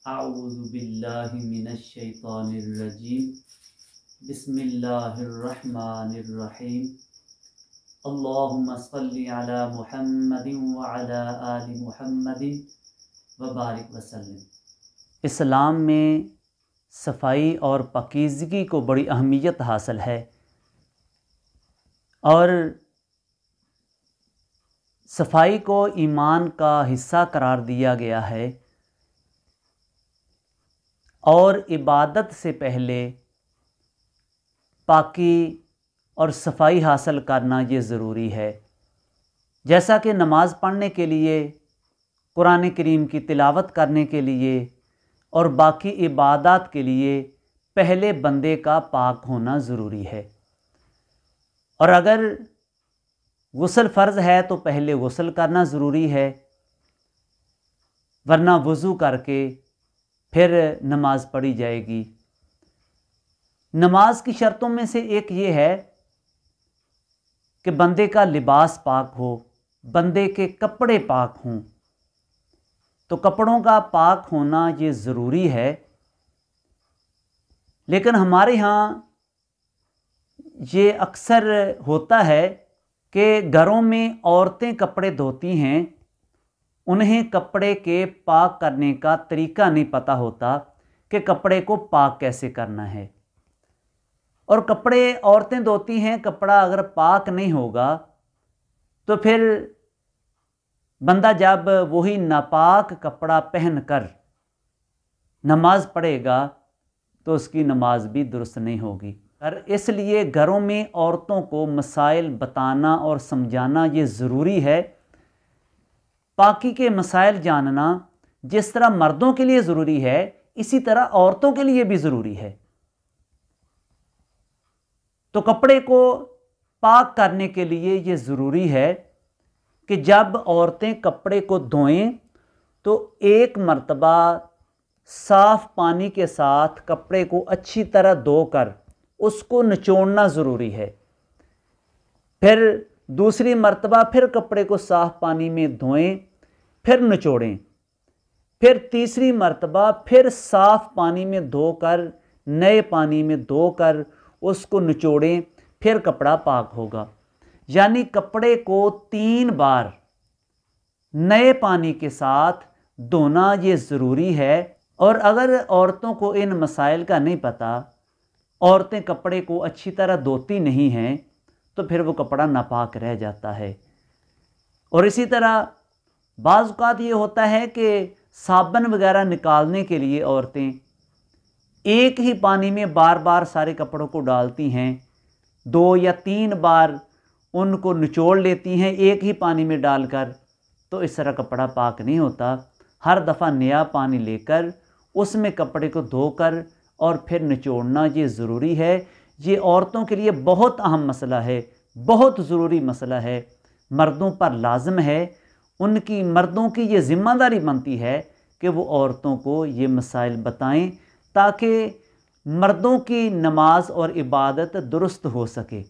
अऊज़ु बिल्लाहि मिनश शैतानिर रजीम। बिस्मिल्लाहिर रहमानिर रहीम। अल्लाहुम्मा सल्लि अला मुहम्मदिन व अला आलि मुहम्मदिन व बारिक वसल्लम। इस्लाम में सफ़ाई और पाकीज़गी को बड़ी अहमियत हासिल है और सफ़ाई को ईमान का हिस्सा करार दिया गया है और इबादत से पहले पाकी और सफ़ाई हासिल करना ये ज़रूरी है। जैसा कि नमाज़ पढ़ने के लिए, कुरान करीम की तिलावत करने के लिए और बाकी इबादत के लिए पहले बंदे का पाक होना ज़रूरी है। और अगर गुस्ल फ़र्ज़ है तो पहले गुस्ल करना ज़रूरी है, वरना वज़ू करके फिर नमाज पढ़ी जाएगी। नमाज की शर्तों में से एक ये है कि बंदे का लिबास पाक हो, बंदे के कपड़े पाक हों। तो कपड़ों का पाक होना ये ज़रूरी है, लेकिन हमारे यहाँ ये अक्सर होता है कि घरों में औरतें कपड़े धोती हैं, उन्हें कपड़े के पाक करने का तरीका नहीं पता होता कि कपड़े को पाक कैसे करना है। और कपड़े औरतें धोती हैं, कपड़ा अगर पाक नहीं होगा तो फिर बंदा जब वही नापाक कपड़ा पहनकर नमाज पढ़ेगा तो उसकी नमाज भी दुरुस्त नहीं होगी। और इसलिए घरों में औरतों को मसाइल बताना और समझाना ये ज़रूरी है। पाकी के मसाइल जानना जिस तरह मर्दों के लिए ज़रूरी है, इसी तरह औरतों के लिए भी ज़रूरी है। तो कपड़े को पाक करने के लिए ये ज़रूरी है कि जब औरतें कपड़े को धोएं तो एक मर्तबा साफ़ पानी के साथ कपड़े को अच्छी तरह धोकर उसको निचोड़ना ज़रूरी है। फिर दूसरी मर्तबा फिर कपड़े को साफ़ पानी में धोएं, फिर निचोड़ें। फिर तीसरी मर्तबा फिर साफ़ पानी में धोकर, नए पानी में धोकर उसको निचोड़ें, फिर कपड़ा पाक होगा। यानी कपड़े को 3 बार नए पानी के साथ धोना ये ज़रूरी है। और अगर औरतों को इन मसाइल का नहीं पता, औरतें कपड़े को अच्छी तरह धोती नहीं हैं, तो फिर वो कपड़ा नापाक रह जाता है। और इसी तरह बाज़ औक़ात ये होता है कि साबुन वगैरह निकालने के लिए औरतें एक ही पानी में बार बार सारे कपड़ों को डालती हैं, 2 या 3 बार उनको निचोड़ लेती हैं एक ही पानी में डालकर, तो इस तरह कपड़ा पाक नहीं होता। हर दफ़ा नया पानी लेकर उसमें कपड़े को धोकर और फिर निचोड़ना ये ज़रूरी है। ये औरतों के लिए बहुत अहम मसला है, बहुत ज़रूरी मसला है। मर्दों पर लाज़िम है, उनकी मर्दों की ये ज़िम्मेदारी बनती है कि वो औरतों को ये मसाइल बताएं ताकि मर्दों की नमाज और इबादत दुरुस्त हो सके।